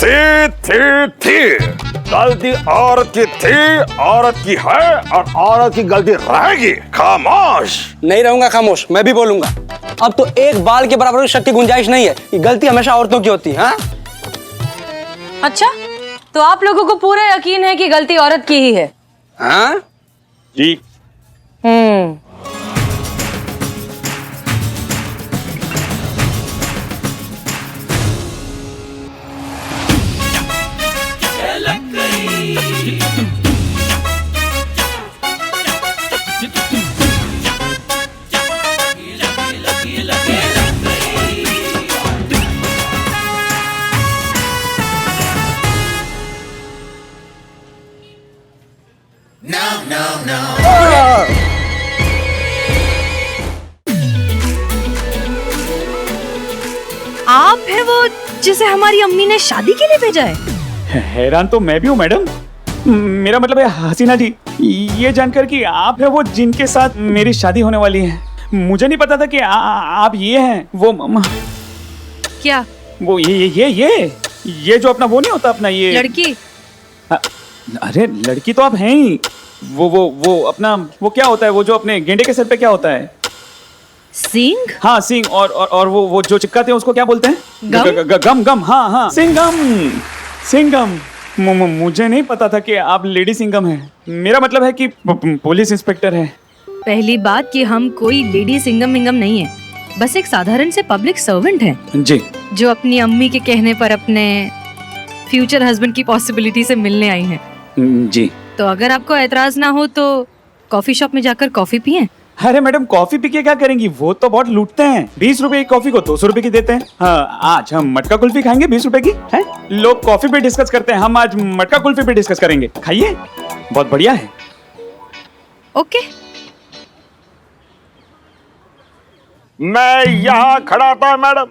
थी। गलती औरत की थी, औरत की है और औरत की गलती रहेगी। खामोश। नहीं रहूंगा खामोश, मैं भी बोलूंगा। अब तो एक बाल के बराबर की शक की गुंजाइश नहीं है कि गलती हमेशा औरतों की होती है। हाँ? अच्छा, तो आप लोगों को पूरा यकीन है कि गलती औरत की ही है? हाँ? जी। आप है वो जिसे हमारी अम्मी ने शादी के लिए भेजा है? हैरान तो मैं भी हूँ मैडम। मेरा मतलब है हसीना जी, ये जानकर कि आप है वो जिनके साथ मेरी शादी होने वाली है। मुझे नहीं पता था कि आप ये हैं वो क्या? वो ये जो अपना वो नहीं होता अपना ये लड़की? अरे लड़की तो आप हैं ही। वो अपना वो क्या होता है वो जो अपने गेंडे के सर पे क्या होता है? सिंग? हाँ सिंग। और वो जो चिपकाते हैं उसको क्या बोलते हैं? गम? गम। हाँ सिंगम। मुझे नहीं पता था कि आप लेडी सिंगम हैं। मेरा मतलब है कि पुलिस इंस्पेक्टर है। पहली बात कि हम कोई लेडी सिंगम मिंगम नहीं है, बस एक साधारण से पब्लिक सर्वेंट हैं जी। जो अपनी अम्मी के कहने पर अपने फ्यूचर हस्बैंड की पॉसिबिलिटी से मिलने आई हैं। जी। तो अगर आपको एतराज ना हो तो कॉफी शॉप में जाकर कॉफी पिएं। अरे मैडम कॉफी पी के क्या करेंगी? वो तो बहुत लूटते हैं। 20 रुपए की कॉफी को 200 रुपए की देते हैं। हाँ, आज हम मटका कुल्फी खाएंगे 20 रुपए की है। लोग कॉफी पे डिस्कस करते हैं, हम आज मटका कुल्फी पे डिस्कस करेंगे। खाइए, बहुत बढ़िया है। ओके। मैं यहाँ खड़ा था मैडम,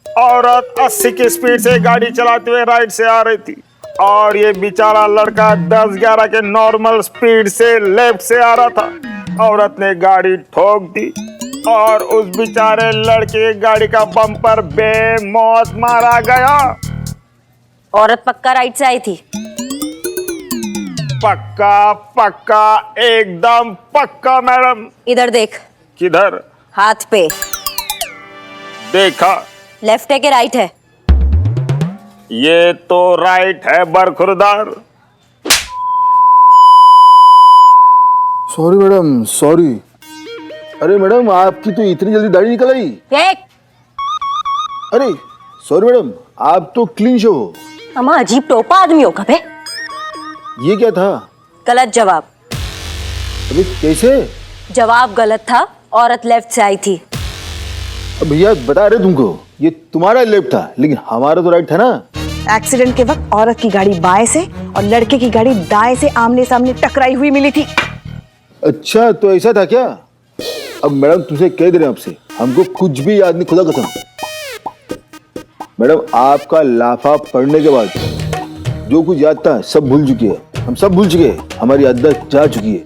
औरत 80 की स्पीड से गाड़ी चलाते हुए राइट से आ रही थी और ये बेचारा लड़का 10-11 के नॉर्मल स्पीड से लेफ्ट से आ रहा था। औरत ने गाड़ी ठोक दी और उस बेचारे लड़के गाड़ी का बम्पर बेमौत मारा गया। औरत पक्का राइट से आई थी? पक्का एकदम पक्का मैडम। इधर देख। किधर? हाथ पे। देखा। लेफ्ट है कि राइट है? ये तो राइट है बरखुरदार। Sorry madam, sorry. अरे मैडम आपकी तो इतनी जल्दी दाढ़ी निकल आई। देख। अरे सॉरी मैडम, आप तो क्लीन शो हो। अम्मा अजीब टोपा आदमी हो कबे। ये क्या था? गलत जवाब। अरे कैसे? जवाब गलत था, औरत लेफ्ट से आई थी। अब भैया बता रहे तुमको, ये तुम्हारा लेफ्ट था लेकिन हमारा तो राइट था ना। एक्सीडेंट के वक्त औरत की गाड़ी बाएं से और लड़के की गाड़ी दाएं से आमने सामने टकराई हुई मिली थी। अच्छा तो ऐसा था क्या? अब मैडम तुमसे कह दे रहे हैं आपसे, हमको कुछ भी याद नहीं, खुदा कसम। मैडम आपका लाफा पढ़ने के बाद जो कुछ याद था सब भूल चुकी है। हम सब भूल चुके हैं, हमारी याददाश्त जा चुकी है।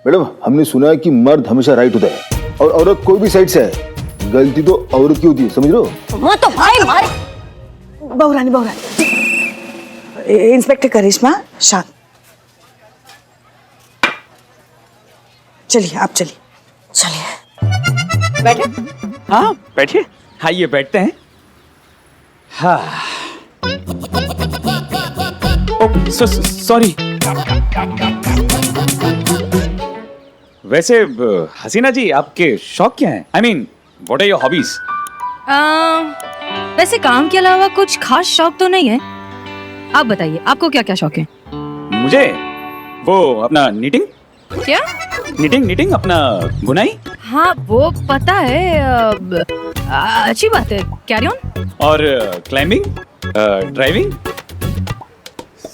मैडम हमने सुना है कि मर्द हमेशा राइट होता है और औरत कोई भी साइड से है, गलती तो औरत की होती है, समझ रहे हो? वो तो भाई मारे। बहुरानी इंस्पेक्टर करिश्मा शांत। चलिए आप चलिए। बैठे। हाँ बैठिए। आइए बैठते हैं। हाँ सॉरी। वैसे हसीना जी आपके शौक क्या हैं? I mean, what are your hobbies? वैसे काम के अलावा कुछ खास शौक तो नहीं है। आप बताइए आपको क्या क्या शौक है? मुझे वो अपना नीटिंग। क्या? नीटिंग अपना बुनाई। हाँ वो पता है। अच्छी बात है, कैरी ऑन। और climbing, driving,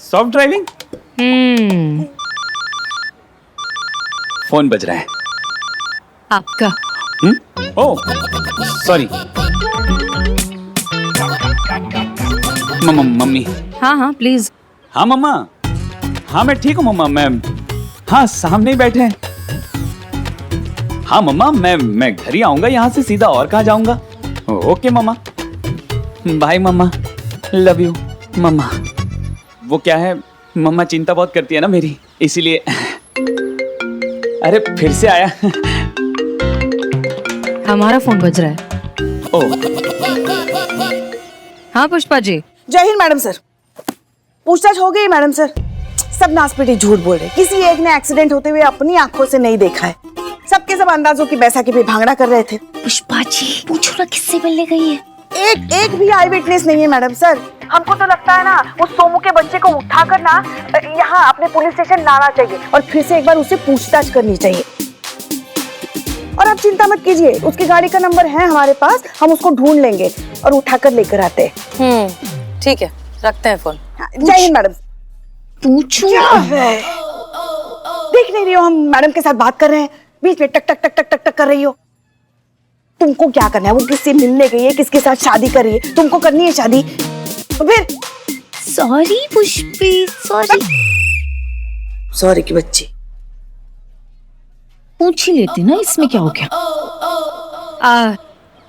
soft driving. Phone बज रहा है आपका। Oh sorry. मम्मी। हाँ प्लीज। हाँ मम्मा। हाँ मैं ठीक हूँ मम्मा। मैं हाँ सामने ही बैठे हैं। हाँ मम्मा मैं घर ही आऊंगा यहाँ से सीधा, और कहाँ जाऊंगा। Okay mumma, bye mumma. Love you mumma. वो क्या है, मम्मा चिंता बहुत करती है ना मेरी, इसीलिए। अरे फिर से आया। हमारा फोन बज रहा है। ओ हाँ पुष्पा जी। जय हिंद मैडम सर। पूछताछ हो गई मैडम सर। सब नासपीटी झूठ बोल रहे, किसी एक ने एक्सीडेंट होते हुए अपनी आंखों से नहीं देखा है। सबके सब अंदाजों की बैसाखी पे भांगड़ा कर रहे थे। पुष्पा जी पूछो ना किससे मिलने गई है। एक भी आई विटनेस नहीं है मैडम सर। हमको तो लगता है ना उस सोमू के बच्चे को उठाकर ना यहाँ अपने पुलिस स्टेशन लाना चाहिए और फिर से एक बार उससे पूछताछ करनी चाहिए। और आप चिंता मत कीजिए, उसकी गाड़ी का नंबर है हमारे पास, हम उसको ढूंढ लेंगे और उठाकर लेकर आते हैं। ठीक है, रखते हैं फोन। जय हिंद मैडम। पूछो क्या है, देख नहीं रही हो हम मैडम के साथ बात कर रहे हैं, बीच में टक टक टक टक टक टक कर रही हो। तुमको क्या करना है, वो किससे मिलने गई है, किसके साथ शादी कर रही है, तुमको करनी है शादी। तो फिर सॉरी पुष्पी सॉरी। सॉरी की बच्ची। पूछ ही लेती ना, इसमें क्या हो गया।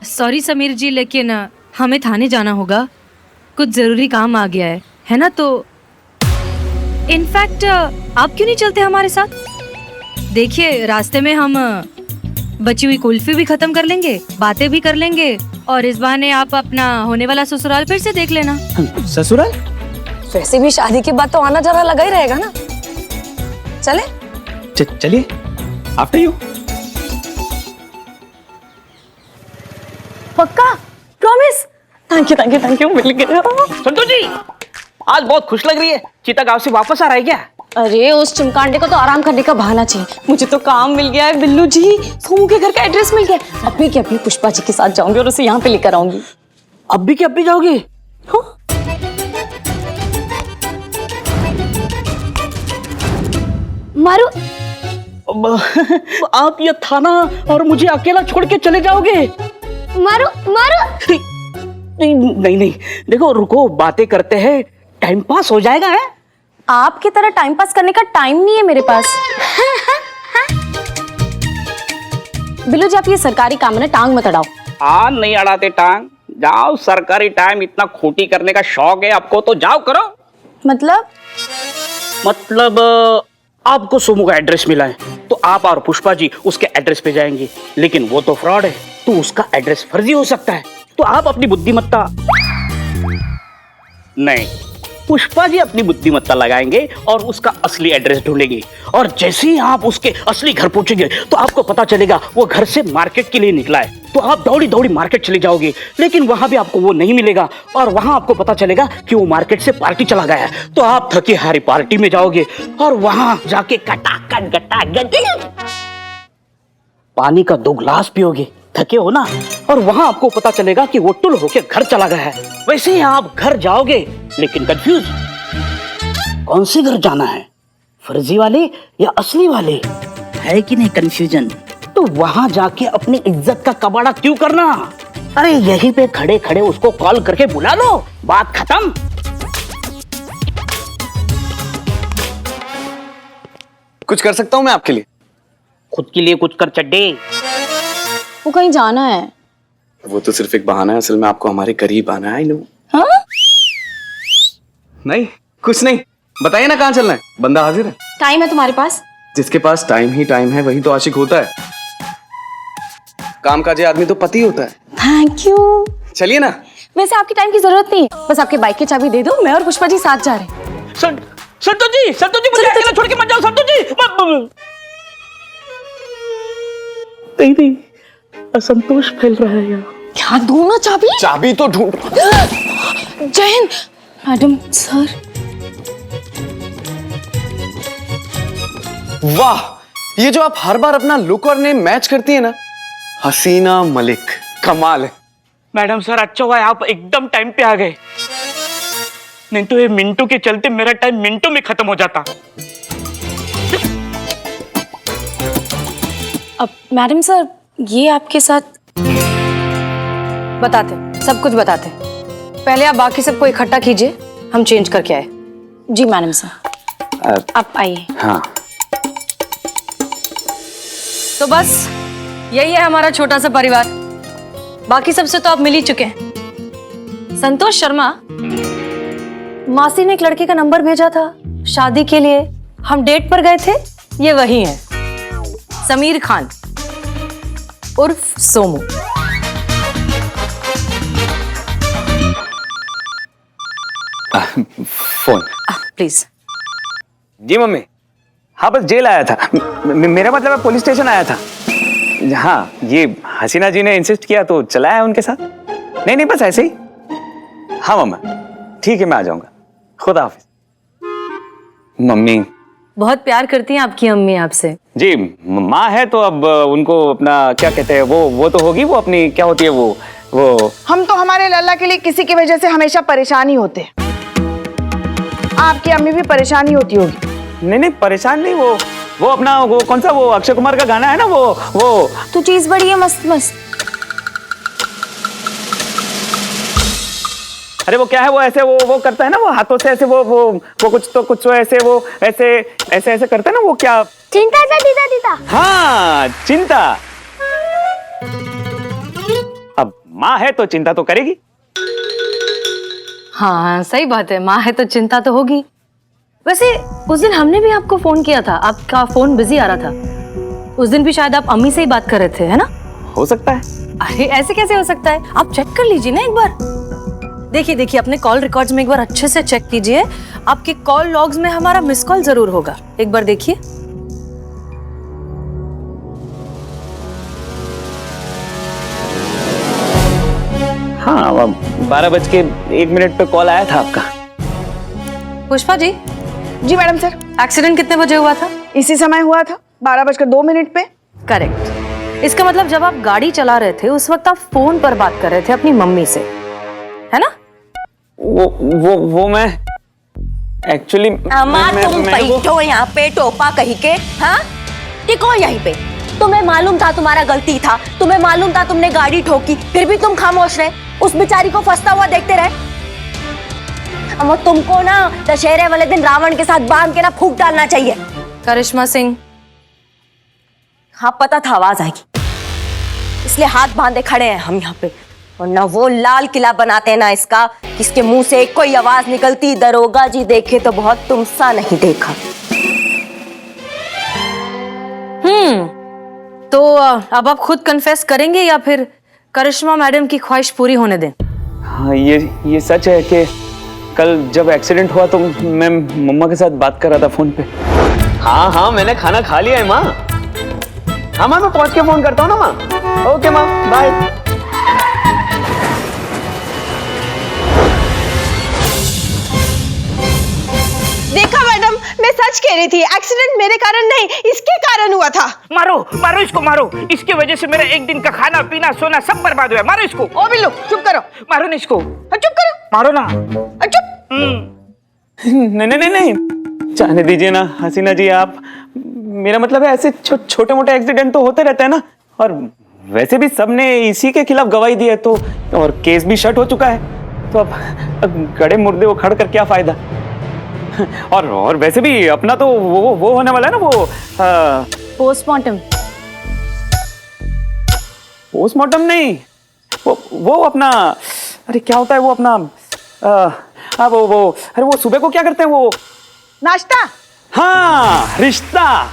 सॉरी समीर जी, लेकिन हमें थाने जाना होगा, कुछ जरूरी काम आ गया है ना। तो इनफैक्ट आप क्यों नहीं चलते हमारे साथ? देखिए रास्ते में हम बची हुई कुल्फी भी खत्म कर लेंगे, बातें भी कर लेंगे और इस बहाने आप अपना होने वाला ससुराल फिर से देख लेना। ससुराल? वैसे भी शादी के बाद तो आना जाना लगा ही रहेगा ना। चले चलिए, आफ्टर यू। पक्का, promise. Thank you thank you thank you, मिल गया। संतोष जी, आज बहुत खुश लग रही है। चीता गांव से वापस आ रहा है क्या? अरे उस चिमकांडे को तो आराम करने का बहाना चाहिए। मुझे तो काम मिल गया है बिल्लू जी, सोमू के घर का एड्रेस मिल गया। अभी के अभी पुष्पा जी के साथ जाऊंगी और उसे यहाँ पे लेकर आऊंगी। अभी के अभी जाओगे? हाँ? मारू आप ये थाना और मुझे अकेला छोड़ के चले जाओगे? मारू मारू। नहीं, देखो रुको, बातें करते हैं, टाइम पास हो जाएगा। है आपकी तरह टाइम पास करने का टाइम नहीं है मेरे पास। बिल्लू जी, आप ये सरकारी काम है ना, टांग मत अड़ाओ। हाँ, नहीं अड़ाते टांग। जाओ, सरकारी टाइम इतना खोटी करने का शौक है आपको तो जाओ करो। मतलब आपको सोमू का एड्रेस मिला है तो आप और पुष्पा जी उसके एड्रेस पे जाएंगे, लेकिन वो तो फ्रॉड है तो उसका एड्रेस फर्जी हो सकता है। तो आप अपनी बुद्धिमत्ता नहीं, पुष्पा जी अपनी बुद्धिमत्ता लगाएंगे और उसका असली एड्रेस ढूंढेंगे। और जैसे ही आप उसके असली घर पहुंचेंगे तो आपको पता चलेगा वो घर से मार्केट के लिए निकला है। तो आप दौड़ी दौड़ी मार्केट चले जाओगे, लेकिन वहां भी आपको वो नहीं मिलेगा और वहां आपको पता चलेगा कि वो मार्केट से पार्टी चला गया है। तो आप थकी हारी पार्टी में जाओगे और वहां जाके कटाकट गटागटी पानी का 2 गिलास पियोगे, थके हो ना, और वहां आपको पता चलेगा कि वो टुल होके घर चला गया है। वैसे ही आप घर जाओगे, लेकिन कंफ्यूज, कौन से घर जाना है, फर्जी वाले या असली वाले, है कि नहीं कंफ्यूजन? तो वहां जाके अपनी इज्जत का कबाड़ा क्यों करना? अरे यहीं पे खड़े खड़े उसको कॉल करके बुला लो, बात खत्म। कुछ कर सकता हूं मैं आपके लिए? खुद के लिए कुछ कर चड्डे। वो कहीं जाना है। वो तो सिर्फ एक बहाना है, असल में आपको हमारे करीब आना है। I know. हाँ? नहीं, कुछ नहीं, बताइए ना कहाँ चलना है, बंदा हाजिर है। टाइम है तुम्हारे पास? जिसके पास टाइम ही टाइम है वही तो आशिक होता है। कामकाजी आदमी तो पति होता है। Thank you. चलिए ना। वैसे आपकी टाइम की जरूरत नहीं है, बस आपके बाइक की चाबी दे दो, मैं और पुष्पा जी साथ जा रहे हैं। संतोष जी मुझे अकेला छोड़ के मत जाओ। संतोष जी नहीं, असंतोष फैल रहा है यार। क्या दूं ना चाबी? चाबी तो ढूंढ। जय हिंद मैडम सर। वाह, ये जो आप हर बार अपना लुक और नेम मैच करती है ना, हसीना मलिक, कमाल है। मैडम सर, अच्छा हुआ आप एकदम टाइम पे आ गए, नहीं तो ये मिंटू के चलते मेरा टाइम मिनटों में खत्म हो जाता। अब मैडम सर, ये आपके साथ बताते, सब कुछ बताते। पहले आप बाकी सबको इकट्ठा कीजिए, हम चेंज करके आए। जी मैडम सर, आप आइए। हाँ, तो बस यही है हमारा छोटा सा परिवार। बाकी सबसे तो आप मिल ही चुके हैं। संतोष शर्मा मासी ने एक लड़के का नंबर भेजा था शादी के लिए, हम डेट पर गए थे। ये वही है, समीर खान उर्फ सोमू। फोन। प्लीज। जी मम्मी, हाँ बस जेल आया था। मेरा मतलब है पुलिस स्टेशन आया था। हाँ, ये हसीना जी ने इंसिस्ट किया तो चला है उनके साथ। नहीं बस ऐसे ही। हाँ मम्मा, ठीक है मैं आ जाऊंगा। खुदा हाफिज। मम्मी बहुत प्यार करती हैं आपकी अम्मी आपसे। जी, माँ है तो अब उनको अपना क्या कहते हैं वो तो होगी, वो अपनी क्या होती है वो हम तो हमारे लल्ला के लिए किसी की वजह से हमेशा परेशान ही होते हैं। आपकी अम्मी भी परेशानी होती होगी। नहीं परेशान नहीं, वो अपना वो कौन सा वो अक्षय कुमार का गाना है ना वो तो चीज बड़ी है मस्त मस्त। अरे वो क्या है, वो ऐसे वो करता है ना, वो हाथों से ऐसे वो कुछ तो ऐसे वो ऐसे करता है ना, वो क्या चिंता सा दीदा दीदा। हाँ चिंता। अब माँ है तो चिंता तो करेगी। हाँ सही बात है, माँ है तो चिंता तो होगी। वैसे उस दिन हमने भी आपको फोन किया था, आपका फोन बिजी आ रहा था। उस दिन भी शायद आप अम्मी से ही बात कर रहे थे, है ना? हो सकता है। अरे ऐसे कैसे हो सकता है, आप चेक कर लीजिए ना एक बार। देखिए अपने कॉल रिकॉर्ड्स में एक बार अच्छे से चेक कीजिए। आपके कॉल लॉग्स में हमारा मिस कॉल जरूर होगा, एक बार देखिए। हाँ 12:01 पे कॉल आया था आपका। पुष्पा जी। जी मैडम सर। एक्सीडेंट कितने बजे हुआ था? इसी समय हुआ था, 12:02 पे। करेक्ट। इसका मतलब जब आप गाड़ी चला रहे थे उस वक्त आप फोन पर बात कर रहे थे अपनी मम्मी से, है ना? वो मैं एक्चुअली अम्मा तुम बैठो यहाँ पे टोपा कहीं के। हाँ टिको यहीं पे। तुम्हें मालूम था तुम्हारा गलती था, तुम्हें मालूम था तुमने गाड़ी ठोकी, फिर भी तुम खामोश रहे, उस बेचारी को फंसता हुआ देखते रहे। अम्मा तुमको ना दशहरे वाले दिन रावण के साथ बांध के ना फूंक डालना चाहिए। करिश्मा सिंह। हाँ पता था आवाज आएगी, इसलिए हाथ बांधे खड़े हैं हम यहाँ पे। और ना वो लाल किला बनाते हैं ना इसका, किसके मुंह से कोई आवाज निकलती दरोगा जी देखे तो बहुत तुमसा नहीं देखा। तो अब आप खुद कन्फेस करेंगे या फिर करिश्मा मैडम की ख्वाहिश पूरी होने दें? हाँ ये सच है कि कल जब एक्सीडेंट हुआ तो मैं मम्मा के साथ बात कर रहा था फोन पे। हाँ मैंने खाना खा लिया है माँ। हाँ माँ मैं पहुंच के फोन करता हूँ ना माँ। ओके माँ बाय। देखा मैडम, मैं सच कह रही थी, एक्सीडेंट मेरे कारण नहीं इसके कारण हुआ था। मारो इसको, मारो। इसकी वजह से मेरा एक दिन का खाना पीना सोना सब बर्बाद हुआ। मारो इसको। ओ बिल्लू चुप करो। मारो ना इसको। चुप करो। मारो ना। चुप। नहीं जाने दीजिए ना हसीना जी आप। मेरा मतलब है ऐसे छोटे मोटे एक्सीडेंट तो होते रहते हैं ना, और वैसे भी सबने इसी के खिलाफ गवाही दी है तो, और केस भी शट हो चुका है, तो अब गड़े मुर्दे उखड़ कर क्या फायदा। और वैसे भी अपना तो वो होने वाला है ना, वो पोस्टमार्टम। पोस्टमार्टम नहीं, वो अपना, अरे क्या होता है वो अपना, अरे वो सुबह को क्या करते हैं वो, नाश्ता। हाँ रिश्ता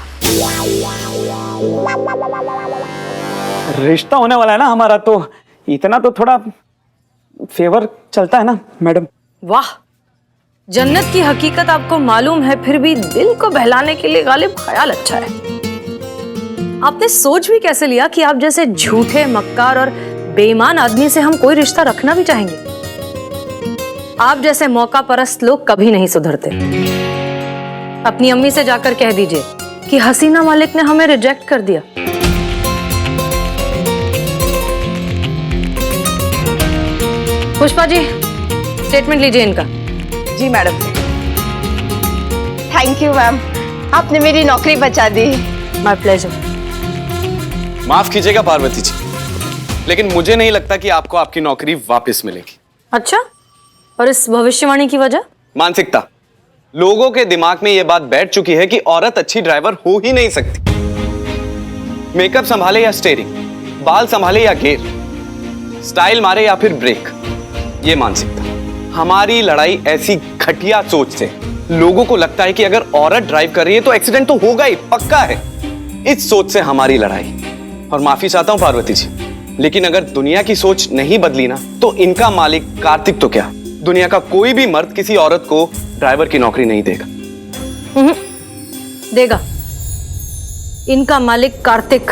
होने वाला है ना हमारा, तो इतना तो थोड़ा फेवर चलता है ना मैडम। वाह, जन्नत की हकीकत आपको मालूम है, फिर भी दिल को बहलाने के लिए गालिब ख्याल अच्छा है। आपने सोच भी कैसे लिया कि आप जैसे झूठे मक्कार और बेईमान आदमी से हम कोई रिश्ता रखना भी चाहेंगे? आप जैसे मौका परस्त लोग कभी नहीं सुधरते। अपनी अम्मी से जाकर कह दीजिए कि हसीना मलिक ने हमें रिजेक्ट कर दिया। पुष्पा जी, स्टेटमेंट लीजिए इनका। जी मैडम। थैंक यू मैम, आपने मेरी नौकरी बचा दी। My pleasure. माफ कीजिएगा पार्वती जी, लेकिन मुझे नहीं लगता कि आपको आपकी नौकरी वापस मिलेगी। अच्छा, और इस भविष्यवाणी की वजह? मानसिकता। लोगों के दिमाग में यह बात बैठ चुकी है कि औरत अच्छी ड्राइवर हो ही नहीं सकती। मेकअप संभाले या स्टीयरिंग, बाल संभाले या गियर, स्टाइल मारे या फिर ब्रेक, ये मानसिकता। हमारी लड़ाई ऐसी घटिया सोच से। लोगों को लगता है कि अगर औरत ड्राइव कर रही है तो एक्सीडेंट तो होगा ही, पक्का है। इस सोच से हमारी लड़ाई। और माफी चाहता हूं पार्वती जी, लेकिन अगर दुनिया की सोच नहीं बदली ना तो इनका मालिक कार्तिक तो क्या, दुनिया का कोई भी मर्द किसी औरत को ड्राइवर की नौकरी नहीं देगा। देगा। इनका मालिक कार्तिक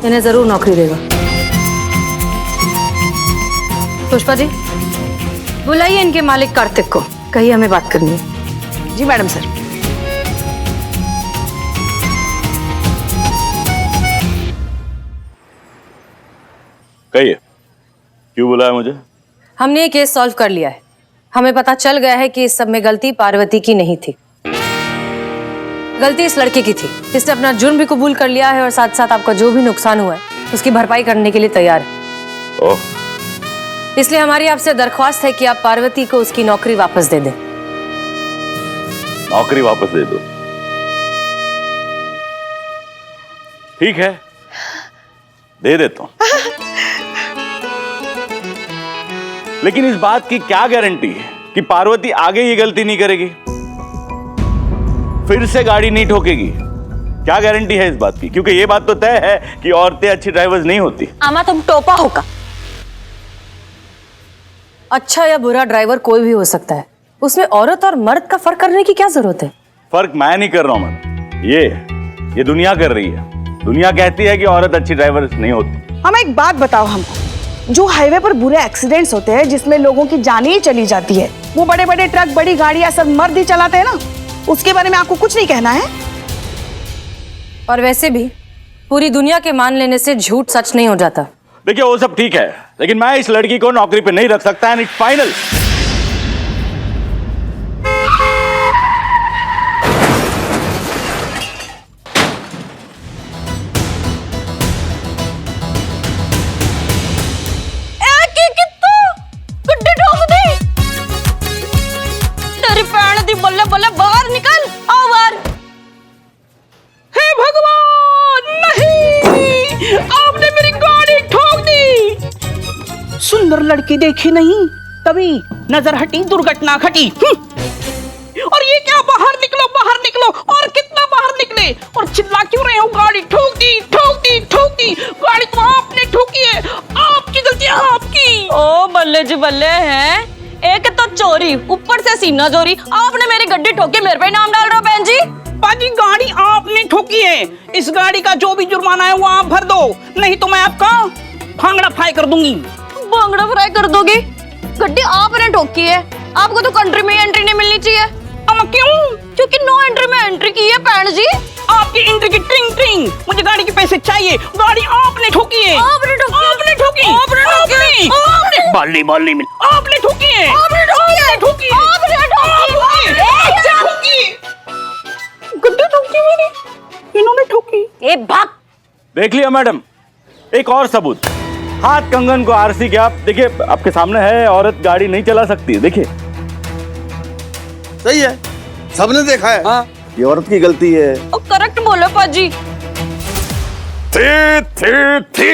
इन्हें जरूर नौकरी देगा। पुष्पा जी, बुलाइए इनके मालिक कार्तिक को, कहिए हमें बात करनी है। जी मैडम सर। कहिए, क्यों बुलाया मुझे? हमने ये केस सॉल्व कर लिया है। हमें पता चल गया है कि इस सब में गलती पार्वती की नहीं थी, गलती इस लड़के की थी। इसने अपना जुर्म भी कबूल कर लिया है और साथ साथ आपका जो भी नुकसान हुआ है उसकी भरपाई करने के लिए तैयार है। ओह, इसलिए हमारी आपसे दरख्वास्त है कि आप पार्वती को उसकी नौकरी वापस दे दें। नौकरी वापस दे दो? ठीक है, दे देता हूं। लेकिन इस बात की क्या गारंटी है कि पार्वती आगे ये गलती नहीं करेगी, फिर से गाड़ी नहीं ठोकेगी? क्या गारंटी है इस बात की? क्योंकि ये बात तो तय है कि औरतें अच्छी ड्राइवर्स नहीं होती। आमा तुम टोपा होगा। अच्छा या बुरा ड्राइवर कोई भी हो सकता है, उसमें औरत और मर्द का फर्क करने की क्या जरूरत है? फर्क मैं नहीं कर रहा हूं मैम, ये दुनिया कर रही है। दुनिया कहती है कि औरत अच्छी ड्राइवर नहीं होती। हम एक बात बताओ हमको, जो हाईवे पर बुरे एक्सीडेंट्स होते हैं जिसमें लोगों की जानें ही चली जाती है, वो बड़े बड़े ट्रक, बड़ी गाड़ियां सब मर्द ही चलाते हैं ना, उसके बारे में आपको कुछ नहीं कहना है? और वैसे भी पूरी दुनिया के मान लेने से झूठ सच नहीं हो जाता। देखिए वो सब ठीक है, लेकिन मैं इस लड़की को नौकरी पे नहीं रख सकता, एंड इट्स फाइनल। बल्ले बल्ले बाहर निकल, आओ बाहर। हे भगवान, नहीं, आपने मेरी गाड़ी ठोक दी। सुंदर लड़की देखी नहीं, तभी नजर हटी, दुर्घटना घटी। और ये क्या, बाहर निकलो, बाहर निकलो, और कितना बाहर निकले, और चिल्ला क्यों रहे हो? गाड़ी ठोक दी, ठोक दी, ठोक दी। गाड़ी तो आपने ठोकी है, आपकी गलती है, आपकी। ओ बल्ले जी बल्ले हैं, एक तो चोरी, ऊपर से सीना चोरी। आपने मेरी गड्डी ठोकी, मेरे पे नाम डाल रहे हो बहन जी? बाजी, गाड़ी आपने ठोकी है, इस गाड़ी का जो भी जुर्माना है वो आप भर दो, नहीं तो मैं आपका भांगड़ा फ्राई कर दूंगी। भांगड़ा फ्राई कर दोगी? गड्डी आपने ठोकी है, आपको तो कंट्री में एंट्री नहीं मिलनी चाहिए। क्यों? क्योंकि नो एंट्री में एंट्री की है बहन जी। आपकी एंट्री की ट्रिंग ट्रिंग, मुझे गाड़ी के पैसे चाहिए। गाड़ी आपने ठोकी है, आपने ठोकी, आपने ठोकी, आपने ठोकी, आपने बाली बाली में आपने ठोकी है, आपने ठोकी, आपने ठोकी, आपने ठोकी, गड्डी ठोकी मेरी, इन्होंने ठोकी। ए भाग। देख लिया मैडम, एक और सबूत, हाथ कंगन को आरसी के। आप देखिए, आपके सामने है, औरत गाड़ी नहीं चला सकती, देखिए। सही है, सबने देखा है। हाँ। ये औरत की गलती है। करेक्ट बोलो पाजी। थी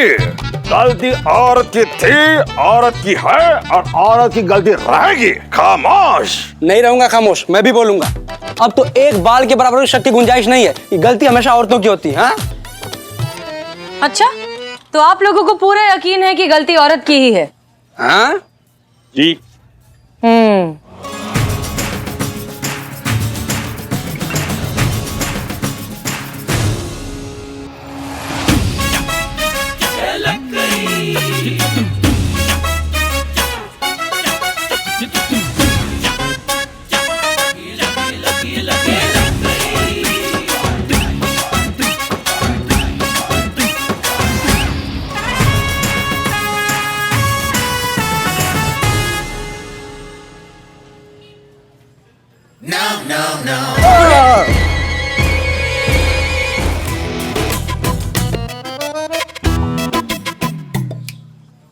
गलती औरत की थी, औरत की है, और औरत की गलती रहेगी। खामोश। नहीं रहूंगा खामोश, मैं भी बोलूंगा। अब तो एक बाल के बराबर की शक की गुंजाइश नहीं है, ये गलती हमेशा औरतों की होती है। हाँ? अच्छा, तो आप लोगों को पूरा यकीन है कि गलती औरत की ही है? हाँ? जी।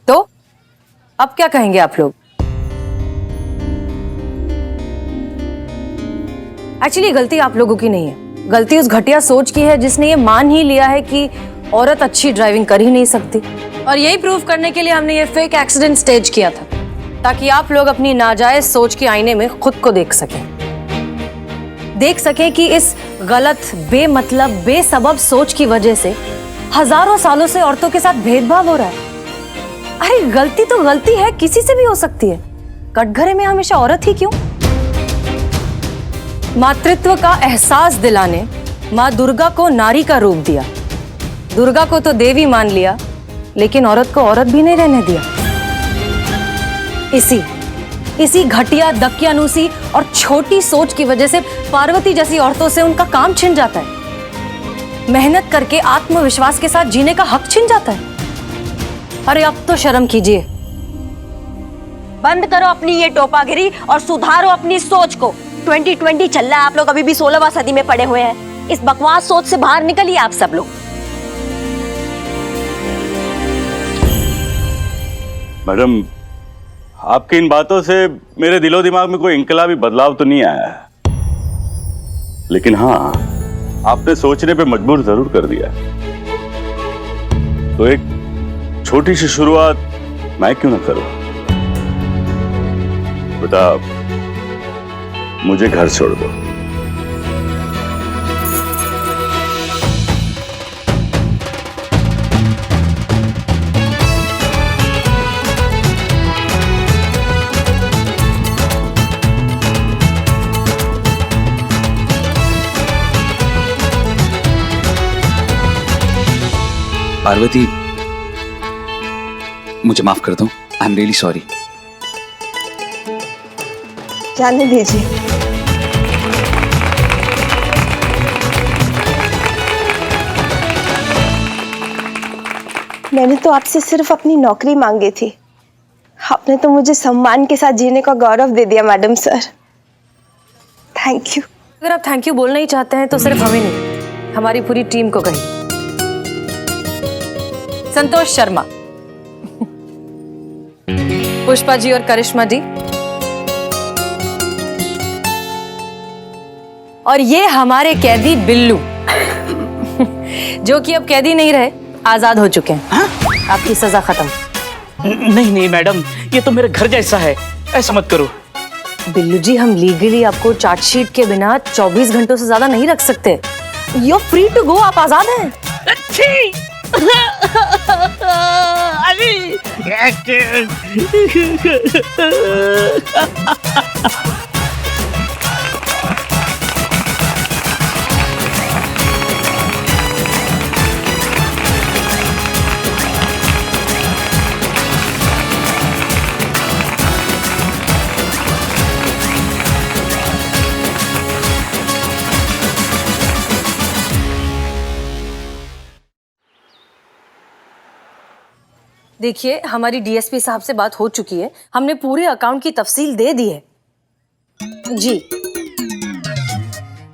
तो अब क्या कहेंगे आप लोग? एक्चुअली गलती आप लोगों की नहीं है, गलती उस घटिया सोच की है जिसने ये मान ही लिया है कि औरत अच्छी ड्राइविंग कर ही नहीं सकती। और यही प्रूव करने के लिए हमने ये फेक एक्सीडेंट स्टेज किया था। ताकि आप लोग अपनी नाजायज सोच के आईने में खुद को देख सकें कि इस गलत, बेमतलब, बेसबब सोच की वजह से हजारों सालों से औरतों के साथ भेदभाव हो रहा है। अरे गलती तो गलती है, किसी से भी हो सकती है, कटघरे में हमेशा औरत ही क्यों? मातृत्व का एहसास दिलाने माँ दुर्गा को नारी का रूप दिया। दुर्गा को तो देवी मान लिया, लेकिन औरत को औरत भी नहीं रहने दिया। इसी घटिया, दकियानूसी और छोटी सोच की वजह से पार्वती जैसी औरतों से उनका काम छिन जाता है, मेहनत करके आत्मविश्वास के साथ जीने का हक छिन जाता है। अरे अब तो शर्म कीजिए। बंद करो अपनी ये टोपागिरी और सुधारो अपनी सोच को। 2020 चल रहा है, आप लोग अभी भी 16वीं सदी में पड़े हुए हैं। इस बकवास सोच से बाहर निकलिए आप सब लोग। मैडम, आपकी इन बातों से मेरे दिलो दिमाग में कोई इंकलाबी बदलाव तो नहीं आया है, लेकिन हाँ, आपने सोचने पे मजबूर जरूर कर दिया। तो एक छोटी सी शुरुआत मैं क्यों ना करूं? बेटा, मुझे घर छोड़ दो। पार्वती, मुझे माफ कर दो। I am really sorry. जाने दीजिए। मैंने तो आपसे सिर्फ अपनी नौकरी मांगी थी, आपने तो मुझे सम्मान के साथ जीने का गौरव दे दिया मैडम सर। Thank you. अगर आप थैंक यू बोलना ही चाहते हैं तो सिर्फ हमें नहीं, हमारी पूरी टीम को कहिए। संतोष शर्मा, पुष्पा जी और करिश्मा जी, और ये हमारे कैदी बिल्लू जो कि अब कैदी नहीं रहे, आजाद हो चुके हैं। हाँ? आपकी सजा खत्म। नहीं मैडम, ये तो मेरे घर जैसा है, ऐसा मत करो। बिल्लू जी, हम लीगली आपको चार्जशीट के बिना 24 घंटों से ज्यादा नहीं रख सकते। You are free to go, आप आजाद हैं। देखिए, हमारी डीएसपी साहब से बात हो चुकी है, हमने पूरे अकाउंट की तफसील दे दी है। जी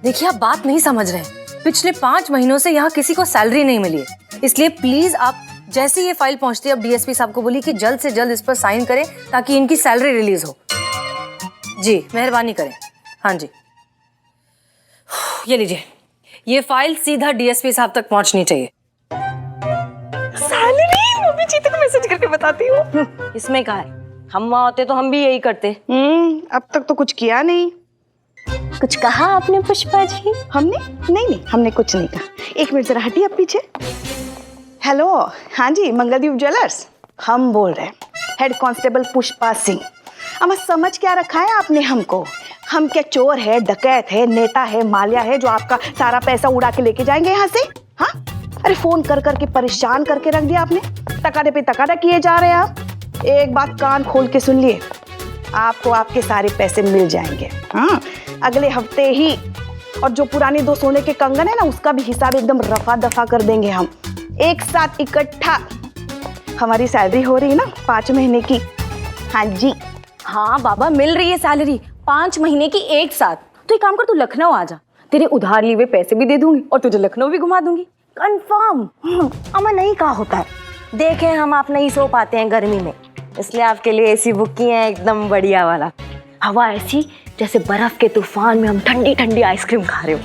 देखिए, आप बात नहीं समझ रहे हैं। पिछले 5 महीनों से यहाँ किसी को सैलरी नहीं मिली है, इसलिए प्लीज आप जैसे ये फाइल पहुंचती है, अब डीएसपी साहब को बोलिए कि जल्द से जल्द इस पर साइन करें ताकि इनकी सैलरी रिलीज हो। जी मेहरबानी करें। हाँ जी, ये लीजिए, ये फाइल सीधा डीएसपी साहब तक पहुंचनी चाहिए। सैलरी मैं भी जीते को मैसेज करके बताती हूँ। इसमें क्या है, हम वहाँ होते तो हम भी यही करते। अब तक तो कुछ किया नहीं। कुछ कहा आपने पुष्पा जी? हमने नहीं, हमने कुछ नहीं कहा। एक मिनट जरा हटिए आप पीछे। हेलो, हाँ जी, मंगलदीप ज्वेलर्स हम बोल रहे हैं, हेड कांस्टेबल पुष्पा सिंह। अब समझ क्या रखा है आपने हमको? हम क्या चोर है, डकैत है, नेता है, मालिया है जो आपका सारा पैसा उड़ा के लेके जाएंगे यहाँ से? हाँ, अरे फोन कर करके परेशान करके रख दिया आपने। तकादे पे तकादा किए जा रहे हैं आप। एक बात कान खोल के सुन लिए, आपको आपके सारे पैसे मिल जाएंगे। हाँ, अगले हफ्ते ही। और जो पुराने 2 सोने के कंगन है ना, उसका भी हिसाब एकदम रफा दफा कर देंगे हम, एक साथ इकट्ठा। हमारी सैलरी हो रही है ना 5 महीने की। हाँ जी। हाँ बाबा, मिल रही है सैलरी 5 महीने की एक साथ। तो एक काम कर, तू लखनऊ आ जा, तेरे उधार लिए हुए पैसे भी दे दूंगी और तुझे लखनऊ भी घुमा दूंगी। कंफर्म। अमन नहीं कहा होता है, देखें हम आप नहीं सो पाते हैं गर्मी में, इसलिए आपके लिए एसी बुक किए हैं, एकदम बढ़िया वाला। हवा ऐसी जैसे बर्फ के तूफान में हम ठंडी ठंडी आइसक्रीम खा रहे हो,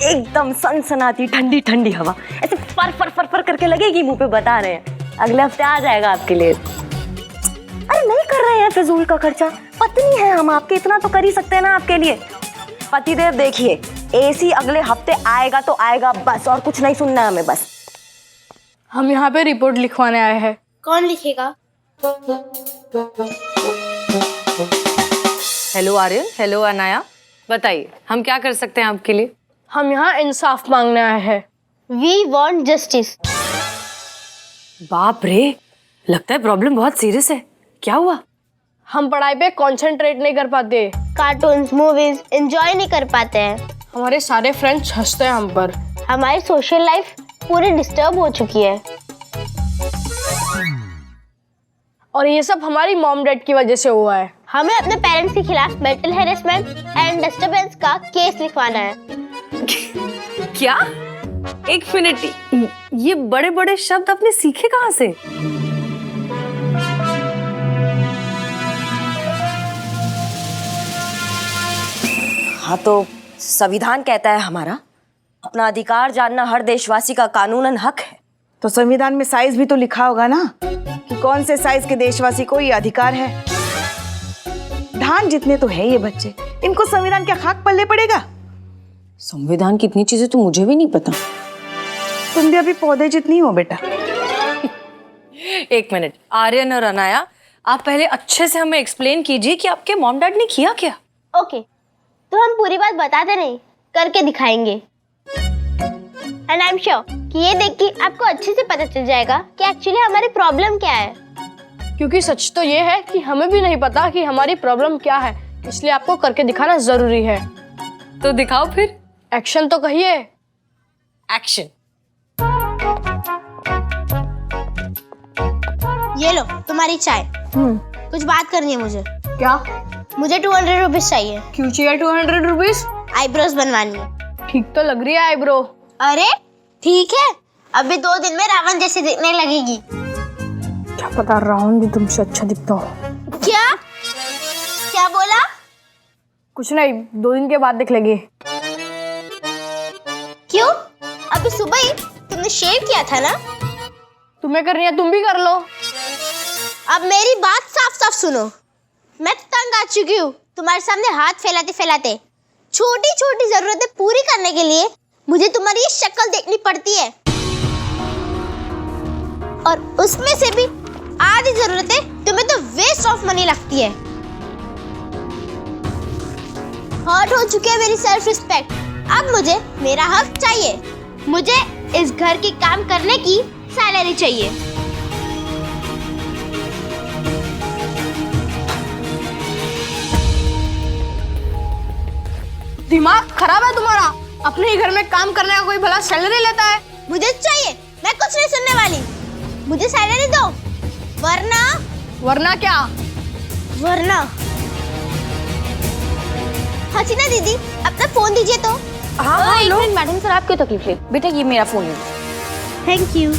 एकदम सनसनाती ठंडी ठंडी हवा ऐसे फर फर फर फर करके लगेगी मुंह पे। बता रहे हैं अगले हफ्ते आ जाएगा आपके लिए। अरे फिर नहीं कर रहे हैं फिजूल का खर्चा? पत्नी है हम आपके, इतना तो कर ही सकते हैं ना आपके लिए। पतिदेव देखिए, एसी अगले हफ्ते आएगा तो आएगा बस, और कुछ नहीं सुनना है हमें बस। हम यहाँ पे रिपोर्ट लिखवाने आए हैं। कौन लिखेगा? हेलो आर्यन, हेलो अनाया, बताइए हम क्या कर सकते हैं आपके लिए? हम यहाँ इंसाफ मांगने आए हैं। We want justice. बाप रे, लगता है प्रॉब्लम बहुत सीरियस है। क्या हुआ? हम पढ़ाई पे कंसंट्रेट नहीं कर पाते, कार्टून्स मूवीज एंजॉय नहीं कर पाते हैं, हमारे सारे फ्रेंड्स हंसते हैं हम पर, हमारी सोशल लाइफ पूरी डिस्टर्ब हो चुकी है। और ये सब हमारी मॉम डैड की वजह से हुआ है। हमें अपने पेरेंट्स के खिलाफ मेंटल हैरेसमेंट एंड डिस्टरबेंस का केस लिखवाना है। क्या? एक मिनट, ये बड़े बड़े शब्द आपने सीखे कहाँ से? हाँ तो संविधान कहता है हमारा अपना अधिकार जानना हर देशवासी का कानूनन हक है। तो संविधान में साइज भी तो लिखा होगा ना कि कौन से साइज के देशवासी को ये अधिकार है। धान जितने तो है ये बच्चे, इनको संविधान क्या खाक पल्ले पड़ेगा? संविधान की इतनी चीजें तो मुझे भी नहीं पता। तुम भी अभी पौधे जितनी हो बेटा। एक मिनट, आर्यन और अनाया, आप पहले अच्छे से हमें एक्सप्लेन कीजिए कि आपके मॉम डैड ने किया क्या? ओके, तो हम पूरी बात बताते नहीं, करके दिखाएंगे। एंड आई एम श्योर कि ये देख के आपको अच्छे से पता चल जाएगा कि एक्चुअली हमारी प्रॉब्लम क्या है। क्योंकि सच तो ये है कि हमें भी नहीं पता कि हमारी प्रॉब्लम क्या है, इसलिए आपको करके दिखाना जरूरी है। तो दिखाओ फिर, एक्शन तो कहिए। एक्शन। ये लो तुम्हारी चाय। कुछ बात करनी है मुझे। क्या? मुझे 200 रुपीज चाहिए। क्यों चाहिए 200 रुपीज? आईब्रोज बनवानी है। ठीक तो लग रही है आईब्रो। अरे ठीक है, अभी 2 दिन में रावण जैसी दिखने लगेगी। क्या पता रावण भी तुमसे अच्छा दिखता हो। क्या क्या बोला? कुछ नहीं, 2 दिन के बाद दिख लेगी। क्यों? अभी सुबह ही तुमने शेव किया था ना? तुम्हें करनी है तुम भी कर लो। अब मेरी बात साफ साफ सुनो, मैं तंग आ चुकी हूँ तुम्हारे सामने हाथ फैलाते फैलाते। छोटी छोटी जरूरतें पूरी करने के लिए मुझे तुम्हारी ये शक्ल देखनी पड़ती है, और उसमें से भी आधी जरूरतें तुम्हें तो वेस्ट ऑफ मनी लगती है। हर्ट हो चुकी है मेरी सेल्फ रिस्पेक्ट। अब मुझे मेरा हक चाहिए। मुझे इस घर के काम करने की सैलरी चाहिए। दिमाग खराब है तुम्हारा? अपने ही घर में काम करने का कोई भला सैलरी लेता है? मुझे चाहिए, मैं कुछ नहीं सुनने वाली। मुझे सैलरी दो, वरना। वरना क्या? वरना हसीना दीदी अपना फोन दीजिए तो। हाँ, एक मिनट मैडम सर, आप क्यों तकलीफ ले? बेटा ये मेरा फोन है। Thank you.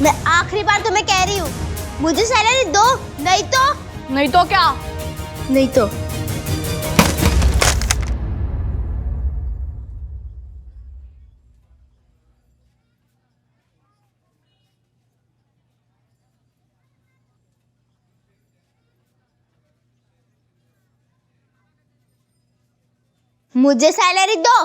मैं आखिरी बार तुम्हें कह रही हूँ, मुझे सैलरी दो, नहीं तो। नहीं तो क्या? नहीं तो मुझे सैलरी दो,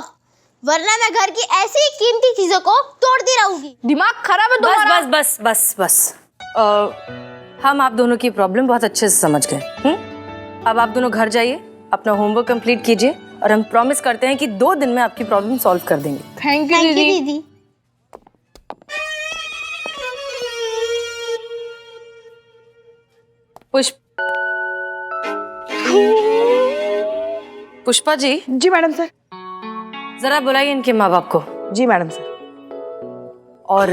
वरना मैं घर की ऐसी कीमती चीजों को तोड़ती रहूंगी। दिमाग खराब है तुम्हारा? बस बस बस बस बस। हम आप दोनों की प्रॉब्लम बहुत अच्छे से समझ गए। अब आप दोनों घर जाइए, अपना होमवर्क कंप्लीट कीजिए, और हम प्रॉमिस करते हैं कि 2 दिन में आपकी प्रॉब्लम सॉल्व कर देंगे। थैंक यू दीदी। पुष्पा जी। जी मैडम सर। जरा बुलाइए इनके माँ बाप को। जी मैडम सर। और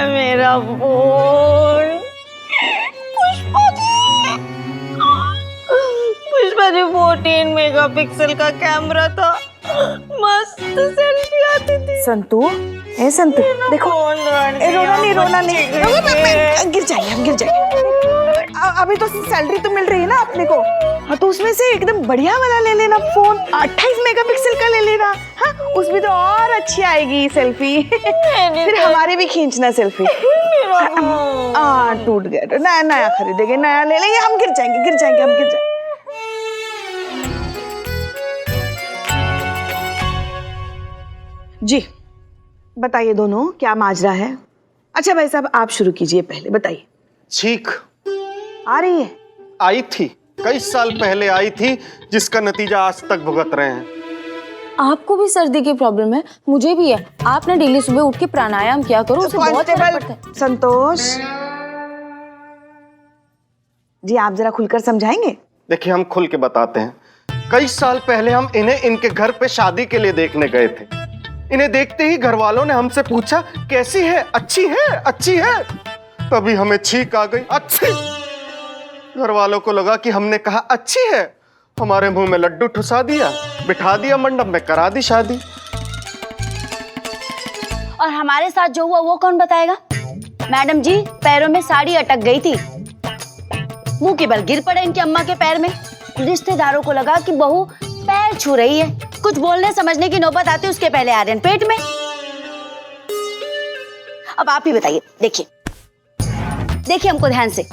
मेरा फोन। पुष्पा जी 14 मेगापिक्सल का कैमरा था, मस्त सेल्फी आती थी। संतू, ए संतू देखो, रोना नहीं, गिर जाइए, हम गिर जाइए। अभी तो सैलरी तो मिल रही है ना अपने को। हाँ तो उसमें से एकदम बढ़िया वाला ले लेना फोन, 28 मेगापिक्सल का ले लेना। हाँ उसमें तो और अच्छी आएगी सेल्फी। फिर हमारे भी खींचना सेल्फी। टूट गया तो नया नया खरीदेंगे, नया ले लेंगे। हम गिर जाएंगे हम गिर जाएंगे। जी बताइए दोनों क्या माजरा है। अच्छा भाई साहब आप शुरू कीजिए, पहले बताइए। छींक आ रही है? आई थी, कई साल पहले आई थी, जिसका नतीजा आज तक भुगत रहे हैं। आपको भी सर्दी की प्रॉब्लम है? मुझे भी है। आप ना डेली सुबह उठ के प्राणायाम किया करो, उससे बहुत फर्क पड़ता है। संतोष जी आप जरा खुलकर समझाएंगे। देखिए हम खुल के बताते हैं। कई साल पहले हम इन्हें इनके घर पे शादी के लिए देखने गए थे। इन्हें देखते ही घर वालों ने हमसे पूछा कैसी है, अच्छी है, अच्छी है। तभी हमें छींक आ गई, अच्छी। घर वालों को लगा कि हमने कहा अच्छी है, हमारे मुंह में लड्डू ठुसा दिया, बिठा दिया मंडप में, करा दी शादी। और हमारे साथ जो हुआ वो कौन बताएगा? मैडम जी पैरों में साड़ी अटक गई थी, मुंह के बल गिर पड़े इनकी अम्मा के पैर में। रिश्तेदारों को लगा कि बहू पैर छू रही है, कुछ बोलने समझने की नौबत आती उसके पहले आर्यन पेट में। अब आप ही बताइए। देखिए हमको ध्यान से।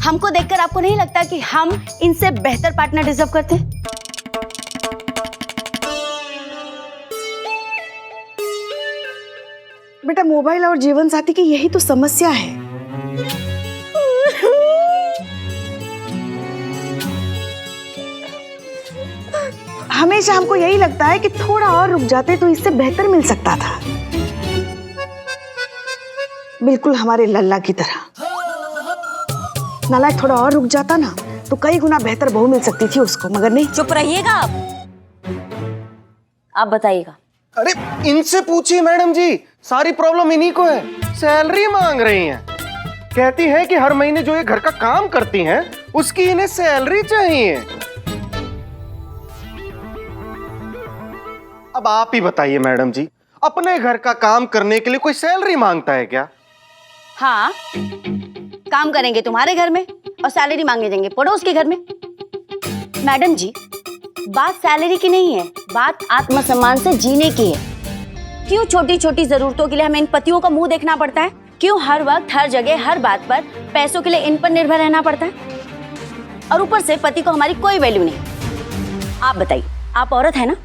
हमको देखकर आपको नहीं लगता कि हम इनसे बेहतर पार्टनर डिजर्व करते हैं? बेटा मोबाइल और जीवन साथी की यही तो समस्या है। हमेशा हमको यही लगता है कि थोड़ा और रुक जाते तो इससे बेहतर मिल सकता था, बिल्कुल हमारे लल्ला की तरह। नालायक थोड़ा और रुक जाता ना तो कई गुना बेहतर बहू मिल सकती थी उसको, मगर नहीं। चुप रहिएगा आप बताइएगा। अरे इनसे पूछिए मैडम जी, सारी प्रॉब्लम इन्हीं को है। सैलरी मांग रही हैं, कहती है कि हर महीने जो ये घर का काम करती हैं उसकी इन्हें सैलरी चाहिए। अब आप ही बताइए मैडम जी, अपने घर का काम करने के लिए कोई सैलरी मांगता है क्या? हाँ काम करेंगे तुम्हारे घर में और सैलरी मांगने जाएंगे पड़ोस के घर में। मैडम जी बात सैलरी की नहीं है, बात आत्मसम्मान से जीने की है। क्यों छोटी छोटी जरूरतों के लिए हमें इन पतियों का मुंह देखना पड़ता है? क्यों हर वक्त हर जगह हर बात पर पैसों के लिए इन पर निर्भर रहना पड़ता है? और ऊपर से पति को हमारी कोई वैल्यू नहीं। आप बताइए, आप औरत है ना?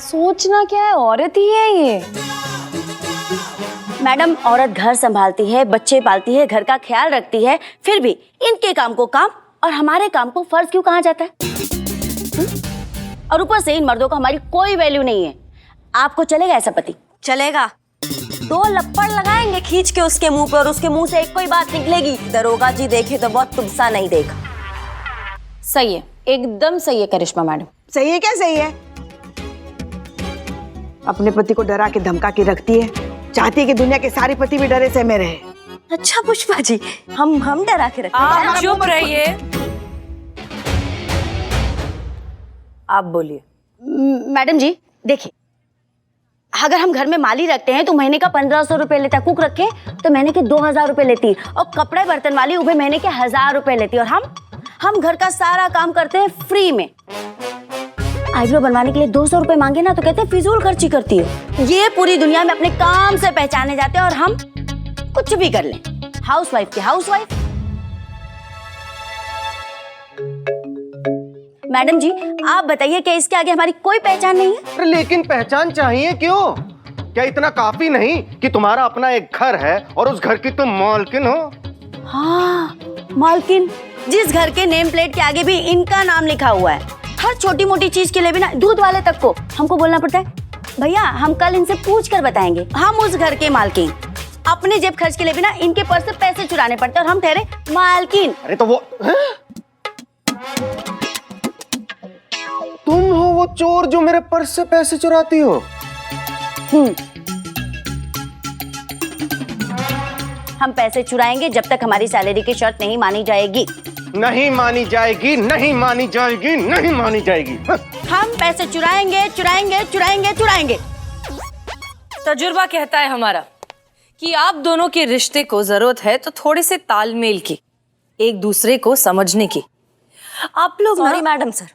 सोचना क्या है, औरत ही है ये। मैडम औरत घर संभालती है, बच्चे पालती है, घर का ख्याल रखती है, फिर भी इनके काम को काम और हमारे काम को फर्ज क्यों कहा जाता है? और ऊपर से इन मर्दों को हमारी कोई वैल्यू नहीं है। आपको चलेगा ऐसा पति? चलेगा। 2 लप्पड़ लगाएंगे खींच के उसके मुंह पे और उसके मुंह से एक कोई बात निकलेगी, दरोगा जी देखे तो बहुत तुमसा नहीं देखा। सही है, एकदम सही है करिश्मा मैडम। सही है? क्या सही है? अपने पति को डरा के धमका के रखती है, चाहती है कि दुनिया के सारे पति भी डरे से में रहे। अच्छा पुष्पा जी, हम डरा के रखते हैं। आप चुप रहिए। आप बोलिए। मैडम जी देखिए, अगर हम घर में माली रखते हैं तो महीने का 1500 रुपए लेता, कुक रखे तो महीने के 2000 रुपए लेती, और कपड़े बर्तन वाली उभे महीने के 1000 रुपए लेती, और हम घर का सारा काम करते हैं फ्री में। आईब्रो बनवाने के लिए 200 रुपए मांगे ना तो कहते हैं फिजूल खर्ची करती है। ये पूरी दुनिया में अपने काम से पहचाने जाते हैं और हम कुछ भी कर लें, हाउसवाइफ की हाउसवाइफ। मैडम जी आप बताइए, क्या इसके आगे हमारी कोई पहचान नहीं है? अरे लेकिन पहचान चाहिए क्यों? क्या इतना काफी नहीं कि तुम्हारा अपना एक घर है और उस घर की तुम मालकिन हो? हाँ मालकिन, जिस घर के नेम प्लेट के आगे भी इनका नाम लिखा हुआ है। हर छोटी मोटी चीज के लिए भी ना, दूध वाले तक को हमको बोलना पड़ता है भैया हम कल इनसे पूछ कर बताएंगे। हम उस घर के मालकिन, अपने जेब खर्च के लिए भी ना इनके पर्स से पैसे चुराने पड़ते हैं और हम ठहरे मालकिन। अरे तो वो तुम हो वो चोर जो मेरे पर्स से पैसे चुराती हो? हम पैसे चुराएंगे जब तक हमारी सैलरी की शर्त नहीं मानी जाएगी। नहीं मानी जाएगी, नहीं मानी जाएगी, नहीं मानी जाएगी। हम पैसे चुराएंगे चुराएंगे चुराएंगे चुराएंगे। तजुर्बा कहता है हमारा कि आप दोनों के रिश्ते को जरूरत है तो थोड़े से तालमेल की, एक दूसरे को समझने की। आप लोग सॉरी मैडम सर,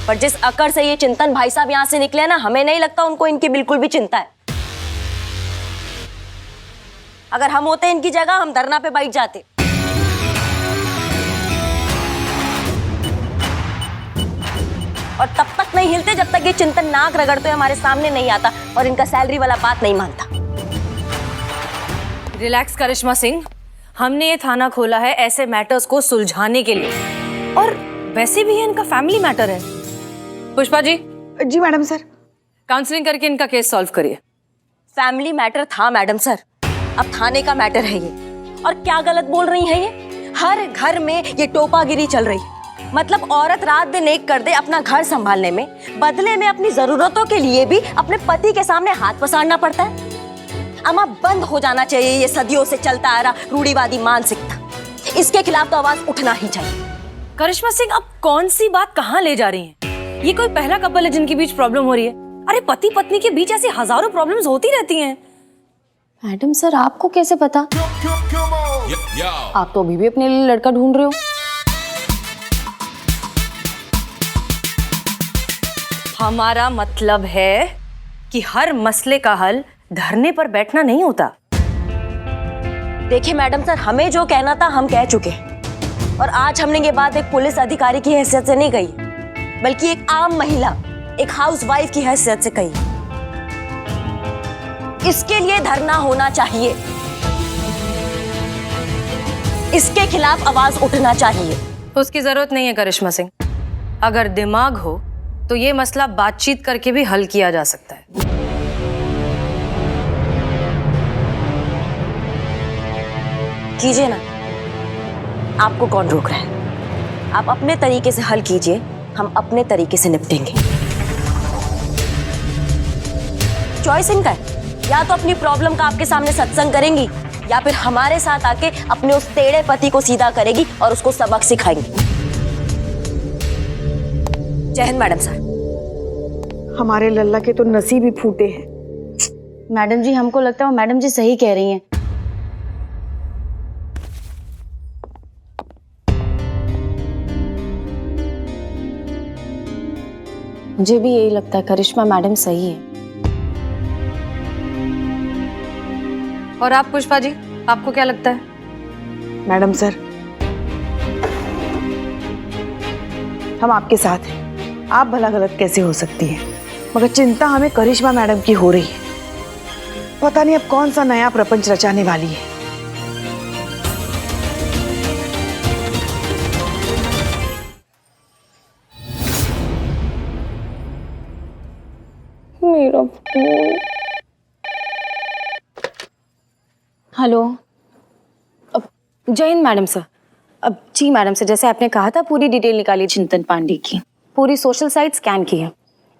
पर जिस अकड़ से ये चिंतन भाई साहब यहाँ से निकले ना, हमें नहीं लगता उनको इनकी बिल्कुल भी चिंता है। अगर हम होते इनकी जगह, हम धरना पे बैठ जाते। और तब तक नहीं हिलते जब तक ये चिंतन नाक रगड़ते हुए हमारे सामने नहीं आता और इनका सैलरी वाला बात नहीं मानता। रिलैक्स करिश्मा सिंह, हमने ये थाना खोला है ऐसे मैटर्स को सुलझाने के लिए, और वैसे भी ये इनका फैमिली मैटर है। पुष्पा जी। जी मैडम सर। काउंसलिंग करके इनका केस सॉल्व करिए। फैमिली मैटर था मैडम सर, अब थाने का मैटर है ये। और क्या गलत बोल रही हैं ये? हर घर में ये टोपागिरी चल रही है। मतलब औरत रात दिन एक कर दे अपना घर संभालने में, बदले में अपनी जरूरतों के लिए भी अपने पति के सामने हाथ पसारना पड़ता है। अम्मा, बंद हो जाना चाहिए ये सदियों से चलता आ रहा रूढ़िवादी मानसिकता। इसके खिलाफ तो आवाज उठना ही चाहिए। करिश्मा सिंह, आप कौन सी बात कहाँ ले जा रही हैं? ये कोई पहला कपल है जिनके बीच प्रॉब्लम हो रही है? अरे पति पत्नी के बीच ऐसी हजारों प्रॉब्लम्स होती रहती हैं। मैडम सर, आपको कैसे पता? आप तो अभी भी अपने लिए लड़का ढूंढ रहे हो। हमारा मतलब है कि हर मसले का हल धरने पर बैठना नहीं होता। देखिए मैडम सर, हमें जो कहना था हम कह चुके हैं, और आज हमने ये बात एक पुलिस अधिकारी की हैसियत से नहीं कही, बल्कि एक आम महिला, एक हाउसवाइफ की हैसियत से कही। इसके लिए धरना होना चाहिए, इसके खिलाफ आवाज उठना चाहिए। उसकी जरूरत नहीं है करिश्मा सिंह। अगर दिमाग हो तो ये मसला बातचीत करके भी हल किया जा सकता है। कीजिए ना, आपको कौन रोक रहा है? आप अपने तरीके से हल कीजिए, हम अपने तरीके से निपटेंगे। चॉइस इनका है, या तो अपनी प्रॉब्लम का आपके सामने सत्संग करेंगी, या फिर हमारे साथ आके अपने उस टेढ़े पति को सीधा करेगी और उसको सबक सिखाएंगी। जय हिंद मैडम सर। हमारे लल्ला के तो नसीब ही फूटे हैं। मैडम जी, हमको लगता है वो मैडम जी सही कह रही हैं। मुझे भी यही लगता है, करिश्मा मैडम सही है। और आप पुष्पा जी, आपको क्या लगता है? मैडम सर, हम आपके साथ हैं। आप भला गलत कैसे हो सकती हैं? मगर चिंता हमें करिश्मा मैडम की हो रही है। पता नहीं अब कौन सा नया प्रपंच रचाने वाली है। मेरा फोन। हेलो। अब जय हिंद मैडम सर। अब जी मैडम सर, जैसे आपने कहा था, पूरी डिटेल निकाली चिंतन पांडे की, पूरी सोशल साइट स्कैन की है।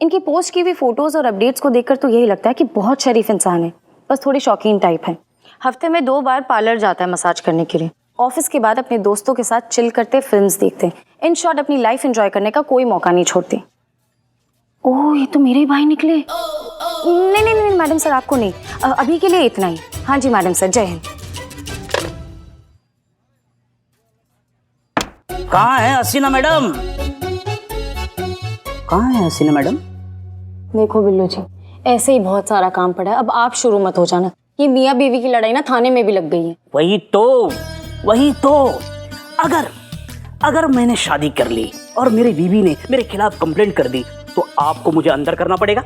इनकी पोस्ट की हुई फोटोज और अपडेट्स को देखकर तो यही लगता है कि बहुत शरीफ इंसान है, बस थोड़ी शौकीन टाइप है। हफ्ते में 2 बार पार्लर जाता है मसाज करने के लिए। ऑफिस के बाद अपने दोस्तों के साथ चिल करते, फिल्म्स देखते, इन शॉर्ट अपनी लाइफ एंजॉय करने का कोई मौका नहीं छोड़ते। ओह, ये तो मेरे ही भाई निकले। नहीं नहीं नहीं मैडम सर, आपको नहीं, अभी के लिए इतना ही। हाँ जी मैडम सर, जय हिंद। कहाँ है हसीना मैडम? कहाँ है हसीना मैडम? देखो बिल्लू जी, ऐसे ही बहुत सारा काम पड़ा है, अब आप शुरू मत हो जाना। ये मियाँ बीवी की लड़ाई ना थाने में भी लग गई है। वही तो अगर मैंने शादी कर ली और मेरी बीवी ने मेरे खिलाफ कंप्लेंट कर दी तो आपको मुझे अंदर करना पड़ेगा?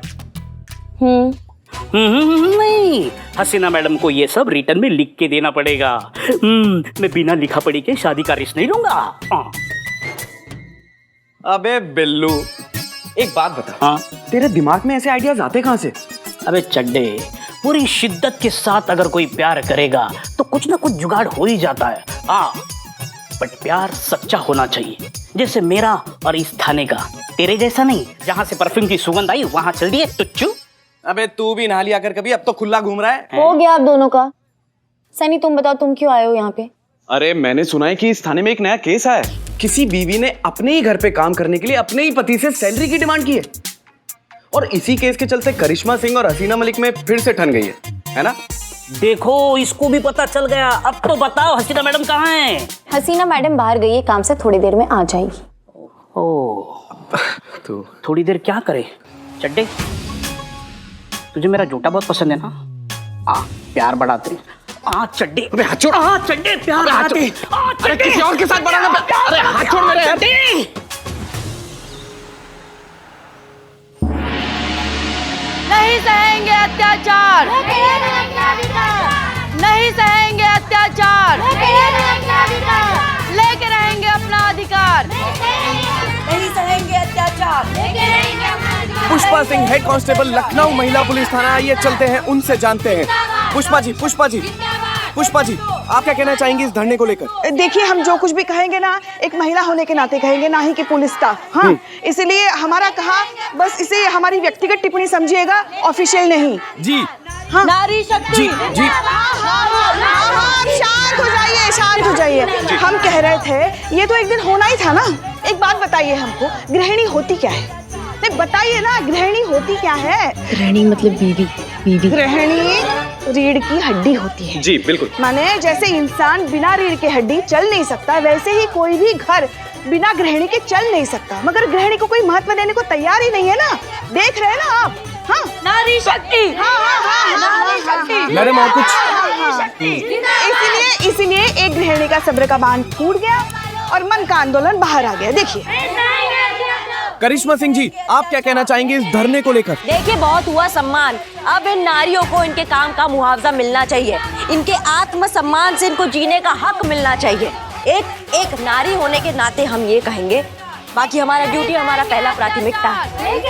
नहीं, हसीना मैडम को ये सब रिटर्न में लिख के देना पड़ेगा। मैं बिना लिखा पढ़ी के शादी का रिश्ता नहीं लूंगा। अबे बिल्लू, एक बात बता। हाँ? तेरे दिमाग में ऐसे आइडियाज आते कहाँ से? अबे चड्डे, पूरी शिद्दत के साथ अगर कोई प्यार करेगा तो कुछ ना कुछ जुगाड़ हो ही जाता है। हाँ, बट प्यार सच्चा होना चाहिए, जैसे मेरा और इस थाने का। तेरे जैसा नहीं, जहाँ से परफ्यूम की सुगंध आई वहां चल दिए टुच्चू। अबे तू भी नहा लिया कर कभी, अब तो खुला घूम रहा है। हो गया आप दोनों का। सनी, तुम बताओ, तुम क्यों आए हो यहाँ पे? अरे मैंने सुना है कि इस थाने में एक नया केस आया है। किसी बीवी ने अपने ही घर पे काम करने के लिए अपने ही पति से सैलरी की डिमांड की है, और इसी केस के चलते करिश्मा सिंह और हसीना मलिक में फिर से ठन गई है ना? देखो इसको भी पता चल गया। अब तो बताओ हसीना मैडम कहाँ हैं? हसीना मैडम बाहर गई है काम से, थोड़ी देर में आ जाएगी। ओ थोड़ी देर क्या करे? चड्डे तुझे मेरा जूता बहुत पसंद है ना? प्यार बढ़ाते। चड्डे चड्डे प्यार बढ़ाते। अरे किसी और के साथ बढ़ाना। अरे हाथ छोड़ मेरे। नहीं सहेंगे अत्याचार, नहीं सहेंगे अत्याचार, लेके रहेंगे अपना अधिकार, नहीं सहेंगे अत्याचार। पुष्पा सिंह, हेड कांस्टेबल, लखनऊ महिला पुलिस थाना। आइए चलते हैं, उनसे जानते हैं। पुष्पा जी, पुष्पा जी, आप क्या कहना चाहेंगी इस धरने को लेकर? देखिए, हम जो कुछ भी कहेंगे ना, एक महिला होने के नाते कहेंगे, ना ही कि पुलिस स्टाफ। हाँ, इसलिए हमारा कहा, बस इसे हमारी व्यक्तिगत टिप्पणी समझिएगा, ऑफिशियल नहीं। जी हाँ, नारी शक्ति। जी जी। शांत हो जाइए, शांत हो जाइए। हम कह रहे थे ये तो एक दिन होना ही था ना। एक बात बताइए हमको, गृहिणी होती क्या है? नहीं बताइए ना, गृहिणी होती क्या है? गृहिणी मतलब बीवी। गृहिणी रीढ़ की हड्डी होती है। जी बिल्कुल। माने जैसे इंसान बिना रीढ़ के हड्डी चल नहीं सकता, वैसे ही कोई भी घर बिना गृहिणी के चल नहीं सकता। मगर गृहिणी को कोई महत्व देने को तैयार ही नहीं है ना। देख रहे हैं ना आप? हाँ, नारी शक्ति। नारी शक्ति। मैडम और कुछ? इसीलिए एक गृहिणी का सब्र का बांध टूट गया और मन का आंदोलन बाहर आ गया। देखिए करिश्मा सिंह जी, आप क्या कहना चाहेंगे इस धरने को लेकर? देखिए, बहुत हुआ सम्मान। अब इन नारियों को इनके काम का मुआवजा मिलना चाहिए। इनके आत्मसम्मान से इनको जीने का हक मिलना चाहिए। एक नारी होने के नाते हम ये कहेंगे, बाकी हमारा ड्यूटी, हमारा पहला प्राथमिकता है।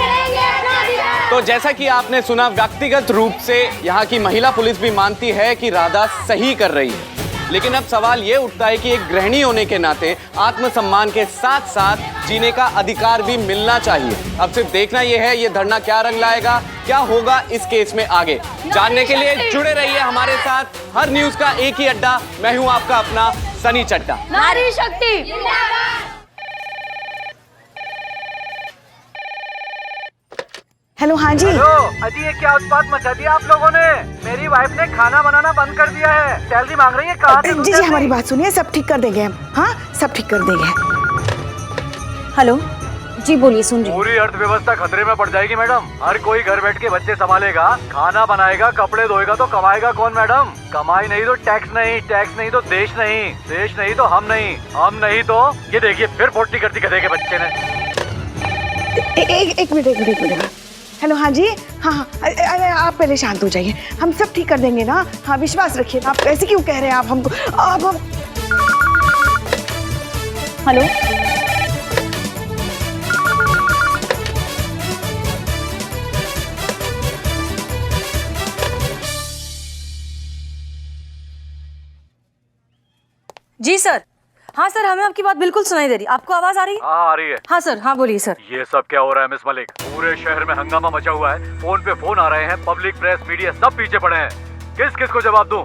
तो जैसा कि आपने सुना, व्यक्तिगत रूप से यहाँ की महिला पुलिस भी मानती है कि राधा सही कर रही है। लेकिन अब सवाल ये उठता है कि एक गृहिणी होने के नाते आत्मसम्मान के साथ साथ जीने का अधिकार भी मिलना चाहिए। अब सिर्फ देखना ये है, ये धरना क्या रंग लाएगा, क्या होगा इस केस में आगे। जानने के लिए जुड़े रहिए हमारे साथ। हर न्यूज का एक ही अड्डा, मैं हूं आपका अपना सनी चड्डा। नारी शक्ति। हेलो। हाँ जी। अजी ये क्या उत्पात मचा दिया आप लोगों ने? मेरी वाइफ ने खाना बनाना बंद कर दिया है, सैलरी मांग रही है। कहाँ से? जी हमारी बात सुनिए, सब ठीक कर देंगे हम। हाँ, सब ठीक कर देंगे। हेलो जी, बोलिए, सुन रही हूँ। पूरी अर्थव्यवस्था खतरे में पड़ जाएगी मैडम। हर कोई घर बैठ के बच्चे संभालेगा, खाना बनाएगा, कपड़े धोएगा, तो कमाएगा कौन मैडम? कमाई नहीं तो टैक्स नहीं, टैक्स नहीं तो देश नहीं, देश नहीं तो हम नहीं, हम नहीं तो ये देखिए फिर 40 कर दी गधे के बच्चे ने। एक मिनट। हेलो। हाँ जी। हाँ, अरे आप पहले शांत हो जाइए, हम सब ठीक कर देंगे ना। हाँ, विश्वास रखिए। आप ऐसे क्यों कह रहे हैं आप हमको? अब हम हेलो, जी सर। हाँ सर, हमें आपकी बात बिल्कुल सुनाई दे रही। आपको आवाज आ रही है? हाँ आ रही है। हाँ सर, हाँ बोलिए सर। ये सब क्या हो रहा है मिस मलिक? पूरे शहर में हंगामा मचा हुआ है, फोन पे फोन आ रहे हैं, पब्लिक, प्रेस, मीडिया सब पीछे पड़े हैं। किस किस को जवाब दूं?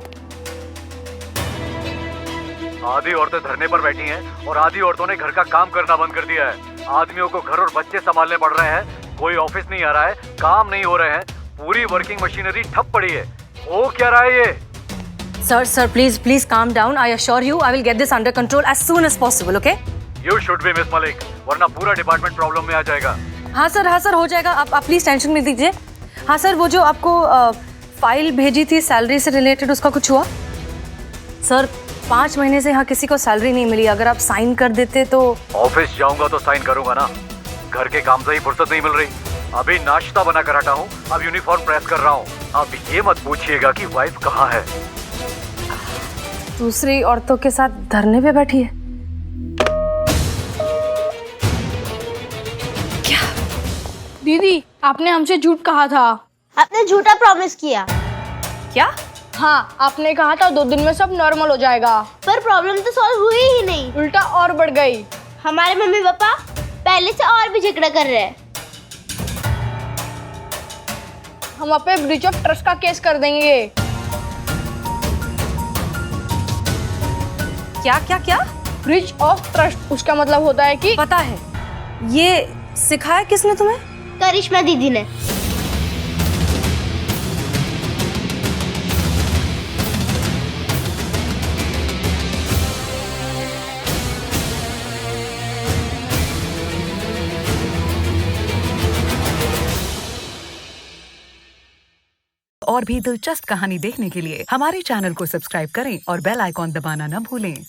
आधी औरतें धरने पर बैठी हैं और आधी औरतों ने घर का काम करना बंद कर दिया है। आदमियों को घर और बच्चे संभालने पड़ रहे हैं, कोई ऑफिस नहीं आ रहा है, काम नहीं हो रहे हैं, पूरी वर्किंग मशीनरी ठप पड़ी है। हो क्या रहा है ये? Sir, please calm down. I assure you, I will get this under control as soon as possible. Okay? You should be miss Malik, वरना पूरा डिपार्टमेंट प्रॉब्लम में आ जाएगा। हाँ सर, हो जाएगा। आप प्लीज टेंशन मत लीजिए। हाँ सर, वो जो आपको फाइल भेजी थी सैलरी से रिलेटेड, उसका कुछ हुआ? सर, 5 महीने से यहाँ किसी को सैलरी नहीं मिली। अगर आप साइन कर देते तो। ऑफिस जाऊंगा तो साइन करूंगा ना, घर के काम से ही फुर्सत नहीं मिल रही। अभी नाश्ता बना कर हटा हूँ, अब यूनिफॉर्म प्रेस कर रहा हूँ। अब ये मत पूछिएगा कि वाइफ कहाँ है। दूसरी औरतों के साथ धरने पे बैठी है। क्या? दीदी, आपने हमसे झूठ कहा था। आपने झूठा प्रॉमिस किया। क्या? हाँ, आपने कहा था 2 दिन में सब नॉर्मल हो जाएगा। पर प्रॉब्लम तो सॉल्व हुई ही नहीं, उल्टा और बढ़ गई। हमारे मम्मी पापा पहले से और भी झगड़ा कर रहे हैं। हम आप पे ब्रीच ऑफ ट्रस्ट का केस कर देंगे। क्या? ब्रीच ऑफ ट्रस्ट, उसका मतलब होता है कि। पता है। ये सिखाया किसने तुम्हें? करिश्मा दीदी ने। और भी दिलचस्प कहानी देखने के लिए हमारे चैनल को सब्सक्राइब करें और बेल आइकॉन दबाना न भूलें।